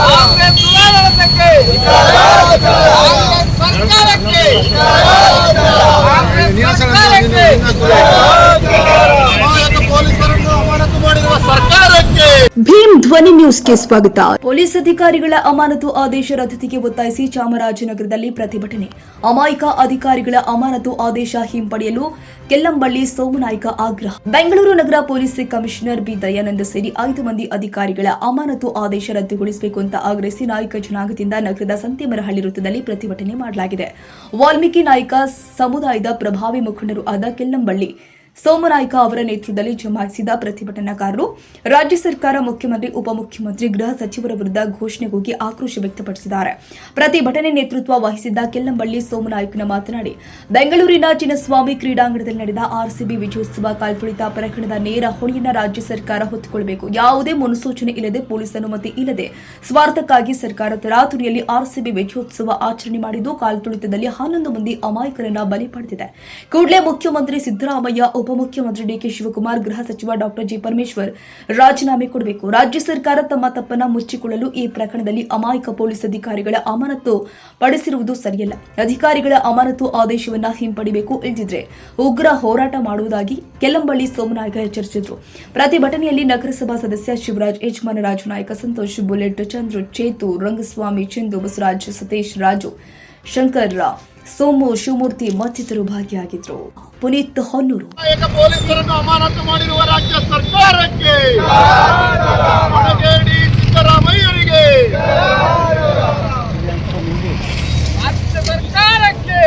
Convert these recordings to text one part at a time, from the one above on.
ಕಾಂಗ್ರೆಸ್ ದುರಾಡಳಿತಕ್ಕೆ, ಸರ್ಕಾರಕ್ಕೆ, ಪೊಲೀಸರನ್ನು ಅಮಾನತು ಮಾಡಿರುವ ಸರ್ಕಾರಕ್ಕೆ. ಭೀಮ್ ಧ್ವನಿ ನ್ಯೂಸ್ಗೆ ಸ್ವಾಗತ. ಪೊಲೀಸ್ ಅಧಿಕಾರಿಗಳ ಅಮಾನತು ಆದೇಶ ರದ್ದತಿಗೆ ಒತ್ತಾಯಿಸಿ ಚಾಮರಾಜನಗರದಲ್ಲಿ ಪ್ರತಿಭಟನೆ. ಅಮಾಯಕ ಅಧಿಕಾರಿಗಳ ಅಮಾನತು ಆದೇಶ ಹಿಂಪಡೆಯಲು ಕೆಲ್ಲಂಬಳ್ಳಿ ಸೋಮನಾಯ್ಕ ಆಗ್ರಹ. ಬೆಂಗಳೂರು ನಗರ ಪೊಲೀಸ್ ಕಮಿಷನರ್ ಬಿ ದಯಾನಂದ ಸೇರಿ 5 ಮಂದಿ ಅಧಿಕಾರಿಗಳ ಅಮಾನತು ಆದೇಶ ರದ್ದುಗೊಳಿಸಬೇಕು ಅಂತ ಆಗ್ರಹಿಸಿ ನಾಯಕ ಜನಾಂಗದಿಂದ ನಗರದ ಸಂತೆಮರಹಳ್ಳಿ ವೃತ್ತದಲ್ಲಿ ಪ್ರತಿಭಟನೆ ಮಾಡಲಾಗಿದೆ. ವಾಲ್ಮೀಕಿ ನಾಯಕ ಸಮುದಾಯದ ಪ್ರಭಾವಿ ಮುಖಂಡರು ಆದ ಕೆಲ್ಲಂಬಳ್ಳಿ ಸೋಮನಾಯ್ಕ ಅವರ ನೇತೃತ್ವದಲ್ಲಿ ಜಮಾಯಿಸಿದ ಪ್ರತಿಭಟನಾಕಾರರು ರಾಜ್ಯ ಸರ್ಕಾರ, ಮುಖ್ಯಮಂತ್ರಿ, ಉಪಮುಖ್ಯಮಂತ್ರಿ, ಗೃಹ ಸಚಿವರ ವಿರುದ್ಧ ಘೋಷಣೆಗೋಗಿ ಆಕ್ರೋಶ ವ್ಯಕ್ತಪಡಿಸಿದ್ದಾರೆ. ಪ್ರತಿಭಟನೆ ನೇತೃತ್ವ ವಹಿಸಿದ್ದ ಕೆಲ್ಲಂಬಳ್ಳಿ ಸೋಮನಾಯ್ಕನ ಮಾತನಾಡಿ, ಬೆಂಗಳೂರಿನ ಚಿನ್ನಸ್ವಾಮಿ ಕ್ರೀಡಾಂಗಣದಲ್ಲಿ ನಡೆದ ಆರ್ಸಿಬಿ ವಿಜಯೋತ್ಸವ ಕಾಲ್ತುಳಿತ ಪ್ರಕರಣದ ನೇರ ಹೊಣೆಯನ್ನ ರಾಜ್ಯ ಸರ್ಕಾರ ಹೊತ್ತುಕೊಳ್ಳಬೇಕು. ಯಾವುದೇ ಮುನ್ಸೂಚನೆ ಇಲ್ಲದೆ, ಪೊಲೀಸ್ ಅನುಮತಿ ಇಲ್ಲದೆ, ಸ್ವಾರ್ಥಕ್ಕಾಗಿ ಸರ್ಕಾರ ತರಾತುರಿಯಲ್ಲಿ ಆರ್ಸಿಬಿ ವಿಜಯೋತ್ಸವ ಆಚರಣೆ ಮಾಡಿದ್ದು ಕಾಲ್ತುಳಿತದಲ್ಲಿ 11 ಮಂದಿ ಅಮಾಯಕರನ್ನ ಬಲಿ ಪಡೆದಿದೆ. ಕೂಡಲೇ ಮುಖ್ಯಮಂತ್ರಿ ಸಿದ್ದರಾಮಯ್ಯ, ಉಪಮುಖ್ಯಮಂತ್ರಿ ಡಿಕೆ ಶಿವಕುಮಾರ್, ಗೃಹ ಸಚಿವ ಡಾಕ್ಟರ್ ಜಿ ಪರಮೇಶ್ವರ್ ರಾಜೀನಾಮೆ ಕೊಡಬೇಕು. ರಾಜ್ಯ ಸರ್ಕಾರ ತಮ್ಮ ತಪ್ಪನ್ನ ಮುಚ್ಚಿಕೊಳ್ಳಲು ಈ ಪ್ರಕರಣದಲ್ಲಿ ಅಮಾಯಕ ಪೊಲೀಸ್ ಅಧಿಕಾರಿಗಳ ಅಮಾನತು ಪಡಿಸಿರುವುದು ಸರಿಯಲ್ಲ. ಅಧಿಕಾರಿಗಳ ಅಮಾನತು ಆದೇಶವನ್ನ ಹಿಂಪಡಿಬೇಕು, ಇಲ್ಲದಿದ್ರೆ ಉಗ್ರ ಹೋರಾಟ ಮಾಡುವುದಾಗಿ ಕೆಲ್ಲಂಬಳ್ಳಿ ಸೋಮನಾಯ್ಕ ಎಚ್ಚರಿಸಿದರು. ಪ್ರತಿಭಟನೆಯಲ್ಲಿ ನಗರಸಭಾ ಸದಸ್ಯ ಶಿವರಾಜ್, ಯಜಮಾನ ರಾಜು ನಾಯಕ, ಸಂತೋಷ್, ಬುಲೆಟ್, ಚಂದ್ರು, ಚೇತು, ರಂಗಸ್ವಾಮಿ, ಚಂದು, ಬಸವರಾಜ್, ಸತೀಶ್, ರಾಜು, ಶಂಕರ್, ಸೋಮು, ಶಿವಮೂರ್ತಿ ಮತ್ತಿತರರು ಭಾಗಿಯಾಗಿದ್ದರು. ಪುನೀತ್ ಹೊನ್ನೂರು. ಪೊಲೀಸರನ್ನು ಅಮಾನತು ಮಾಡಿರುವ ರಾಜ್ಯ ಸರ್ಕಾರಕ್ಕೆ, ಸಿದ್ದರಾಮಯ್ಯರಿಗೆ, ರಾಜ್ಯ ಸರ್ಕಾರಕ್ಕೆ,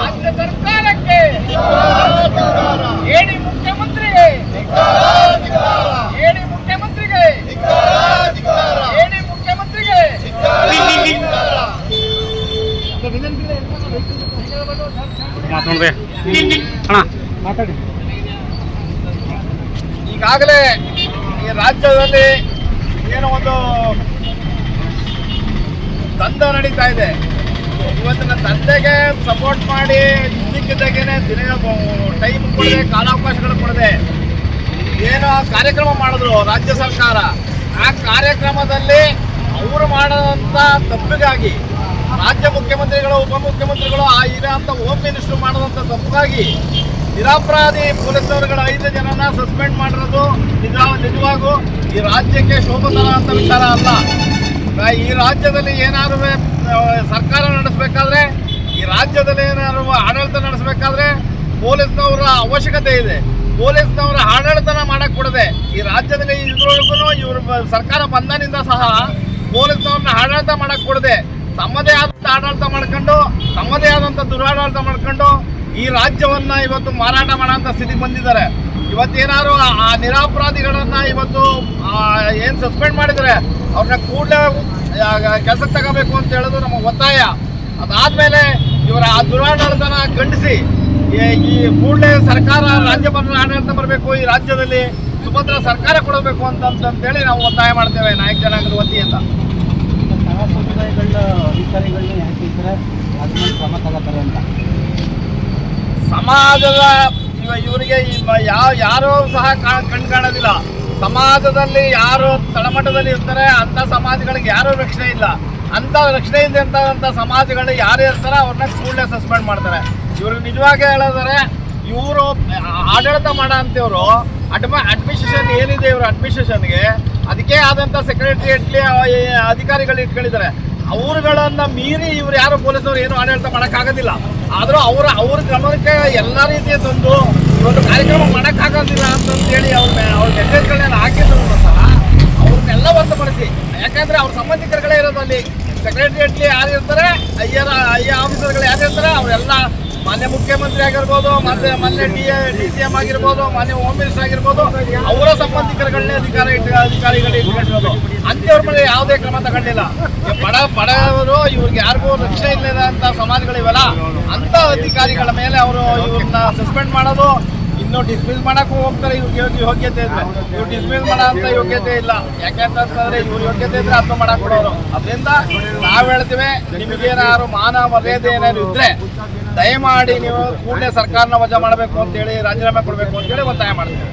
ರಾಜ್ಯ ಸರ್ಕಾರಕ್ಕೆ, ಹೇಳಿ ಮುಖ್ಯಮಂತ್ರಿಗೆ, ಹೇಳಿ ಮುಖ್ಯಮಂತ್ರಿಗೆ, ಹೇಳಿ ಮುಖ್ಯಮಂತ್ರಿಗೆ. ಈಗಾಗಲೇ ಈ ರಾಜ್ಯದಲ್ಲಿ ಏನೋ ಒಂದು ದಂಧ ನಡೀತಾ ಇದೆ. ಇವತ್ತಿನ ದಂಧೆಗೆ ಸಪೋರ್ಟ್ ಮಾಡಿ ಇದ್ದಕ್ಕಿದ್ದಾಗೇನೆ ಟೈಮ್ ಕೊಡದೆ, ಕಾಲಾವಕಾಶಗಳು ಕೊಡದೆ ಏನೋ ಕಾರ್ಯಕ್ರಮ ಮಾಡಿದ್ರು ರಾಜ್ಯ ಸರ್ಕಾರ. ಆ ಕಾರ್ಯಕ್ರಮದಲ್ಲಿ ಅವರು ಮಾಡೋದಂಥ ತಪ್ಪಿಗಾಗಿ ರಾಜ್ಯ ಮುಖ್ಯಮಂತ್ರಿಗಳು, ಉಪಮುಖ್ಯಮಂತ್ರಿಗಳು, ಆ ಇರೋಂಥ ಹೋಮ್ ಮಿನಿಸ್ಟರ್ ಮಾಡೋದಂಥ ತಪ್ಪಿಗಾಗಿ ನಿರಪರಾಧಿ ಪೊಲೀಸರುಗಳ 5 ಜನನ ಸಸ್ಪೆಂಡ್ ಮಾಡಿರೋದು ನಿಜವಾಗೂ ಈ ರಾಜ್ಯಕ್ಕೆ ಶೋಭತರ ಅಂತ ವಿಚಾರ ಅಲ್ಲ. ಈ ರಾಜ್ಯದಲ್ಲಿ ಏನಾದ್ರು ಸರ್ಕಾರ ನಡೆಸಬೇಕಾದ್ರೆ, ಈ ರಾಜ್ಯದಲ್ಲಿ ಏನಾದ್ರು ಆಡಳಿತ ನಡೆಸಬೇಕಾದ್ರೆ ಪೊಲೀಸ್ನವರ ಅವಶ್ಯಕತೆ ಇದೆ. ಪೊಲೀಸ್ನವರ ಆಡಳಿತನ ಮಾಡಕ್ ಕೊಡದೆ ಈ ರಾಜ್ಯದಲ್ಲಿ ಇದ್ರೊಳಗೂ ಇವರು ಸರ್ಕಾರ ಬಂದಾನಿಂದ ಸಹ ಪೊಲೀಸ್ನವ್ರನ್ನ ಆಡಳಿತ ಮಾಡಕ್ ಕೊಡದೆ ತಮ್ಮದೇ ಆದಂಥ ಆಡಳಿತ ಮಾಡ್ಕೊಂಡು, ತಮ್ಮದೇ ಆದಂಥ ದುರಾಡಳಿತ ಮಾಡ್ಕೊಂಡು ಈ ರಾಜ್ಯವನ್ನ ಇವತ್ತು ಮಾರಾಟ ಮಾಡೋಂಥ ಸ್ಥಿತಿಗೆ ಬಂದಿದ್ದಾರೆ. ಇವತ್ತೇನಾದ್ರು ಆ ನಿರಪರಾಧಿಗಳನ್ನ ಇವತ್ತು ಏನು ಸಸ್ಪೆಂಡ್ ಮಾಡಿದರೆ ಅವ್ರನ್ನ ಕೂಡಲೇ ಕೆಲಸಕ್ಕೆ ತಗೋಬೇಕು ಅಂತ ಹೇಳೋದು ನಮ್ಮ ಒತ್ತಾಯ. ಅದಾದಮೇಲೆ ಇವರ ಆ ದುರಾಡಳಿತನ ಖಂಡಿಸಿ ಈ ಕೂಡಲೇ ಸರ್ಕಾರ, ರಾಜ್ಯಭರ ಆಡಳಿತ ಬರಬೇಕು, ಈ ರಾಜ್ಯದಲ್ಲಿ ಸುಭದ್ರ ಸರ್ಕಾರ ಕೊಡಬೇಕು ಅಂತೇಳಿ ನಾವು ಒತ್ತಾಯ ಮಾಡ್ತೇವೆ ನಾಯಕ ಜನಾಂಗದ ವತಿಯಿಂದ. ಅಧಿಕಾರಿಗಳನ್ನ ಯಾಕೆ ಅದನ್ನ ಕ್ರಮ ತಗೋತಾರೆ ಅಂತ ಸಮಾಜದ ಇವರಿಗೆ ಯಾರೂ ಸಹ ಕಣ್ ಕಾಣೋದಿಲ್ಲ. ಸಮಾಜದಲ್ಲಿ ಯಾರು ತಳಮಟ್ಟದಲ್ಲಿ ಇರ್ತಾರೆ ಅಂಥ ಸಮಾಜಗಳಿಗೆ ಯಾರೂ ರಕ್ಷಣೆ ಇಲ್ಲ. ಅಂಥ ರಕ್ಷಣೆ ಇದೆ ಅಂತ ಸಮಾಜಗಳು ಯಾರು ಇರ್ತಾರೆ ಅವ್ರನ್ನ ಕೂಡಲೇ ಸಸ್ಪೆಂಡ್ ಮಾಡ್ತಾರೆ. ಇವ್ರಿಗೆ ನಿಜವಾಗಿ ಹೇಳಿದರೆ ಇವರು ಆಡಳಿತ ಮಾಡೋ ಅಂಥವ್ರು ಅಡ್ಮಿನಿಸ್ಟ್ರೇಷನ್ ಏನಿದೆ, ಇವರು ಅಡ್ಮಿನಿಸ್ಟ್ರೇಷನ್ಗೆ ಅದಕ್ಕೆ ಆದಂಥ ಸೆಕ್ರೆಟರಿಯೇಟ್ಲಿ ಅಧಿಕಾರಿಗಳು ಇಟ್ಕೊಂಡಿದ್ದಾರೆ. ಅವರುಗಳನ್ನು ಮೀರಿ ಇವ್ರು ಯಾರು ಪೊಲೀಸರು ಏನು ಆಡಳಿತ ಮಾಡೋಕ್ಕಾಗೋದಿಲ್ಲ. ಆದರೂ ಅವ್ರ ಗಮನಕ್ಕೆ ಎಲ್ಲ ರೀತಿಯ ತಂದು ಇವತ್ತು ಕಾರ್ಯಕ್ರಮ ಮಾಡೋಕ್ಕಾಗೋದಿಲ್ಲ ಅಂತಂತೇಳಿ ಅವ್ರ ಮೆಸೇಜ್ಗಳನ್ನೆಲ್ಲ ಹಾಕಿದ್ರು ಸಹ ಅವ್ರನ್ನೆಲ್ಲ ಹೊರತುಪಡಿಸಿ, ಯಾಕಂದರೆ ಅವ್ರ ಸಂಬಂಧಿಕರುಗಳೇ ಇರೋದು ಅಲ್ಲಿ. ಸೆಕ್ರೆಟರಿಯೇಟ್ಲಿ ಯಾರು ಇರ್ತಾರೆ, ಐ ಆಫೀಸರ್ಗಳು ಯಾರು ಇರ್ತಾರೆ ಅವರೆಲ್ಲ ಮಾನ್ಯ ಮುಖ್ಯಮಂತ್ರಿ ಆಗಿರ್ಬೋದು, ಮಾನ್ಯ DCM ಆಗಿರ್ಬೋದು, ಮಾನ್ಯ ಹೋಮ್ ಮಿನಿಸ್ಟರ್ ಆಗಿರ್ಬೋದು, ಅವರ ಸಂಬಂಧಿಕರುಗಳನ್ನೇ ಅಧಿಕಾರಿಗಳು ಇಟ್ಕೊಂಡಿರೋದು. ಅಂಥವ್ರ ಮೇಲೆ ಯಾವುದೇ ಕ್ರಮ ತಗೊಂಡಿಲ್ಲ. ಬಡವರು ಇವ್ರಿಗೆ ಯಾರಿಗೂ ರಕ್ಷಣೆ ಇಲ್ಲದ ಅಂತ ಸಮಾಜಗಳಿವೆಲ್ಲ, ಅಂಥ ಅಧಿಕಾರಿಗಳ ಮೇಲೆ ಅವರು ಇವ್ರನ್ನ ಸಸ್ಪೆಂಡ್ ಮಾಡೋದು, ಇನ್ನು ಡಿಸ್ಮಿಸ್ ಮಾಡೋಕ್ಕೂ ಹೋಗ್ತಾರೆ. ಇವ್ರಿಗೆ ಯೋಗ್ಯತೆ ಇದ್ರೆ ಇವ್ರು ಡಿಸ್ಮಿಸ್ ಮಾಡೋ ಅಂತ ಯೋಗ್ಯತೆ ಇಲ್ಲ. ಯಾಕೆಂತಂದ್ರೆ ಇವ್ರ ಯೋಗ್ಯತೆ ಇದ್ರೆ ಅದನ್ನ ಮಾಡಕ್ ಕೊಡೋರು. ಅದರಿಂದ ನಾವು ಹೇಳ್ತೀವಿ, ನಿಮಗೇನಾದ್ರು ಮಾನ ಮರ್ಯಾದೆ ಏನಾದ್ರು ಇದ್ರೆ ದಯಮಾಡಿ ನೀವು ಕೂಡಲೇ ಸರ್ಕಾರನ ವಜಾ ಮಾಡಬೇಕು ಅಂತೇಳಿ, ರಾಜೀನಾಮೆ ಕೊಡಬೇಕು ಅಂತೇಳಿ ಒತ್ತಾಯ ಮಾಡ್ತೀವಿ.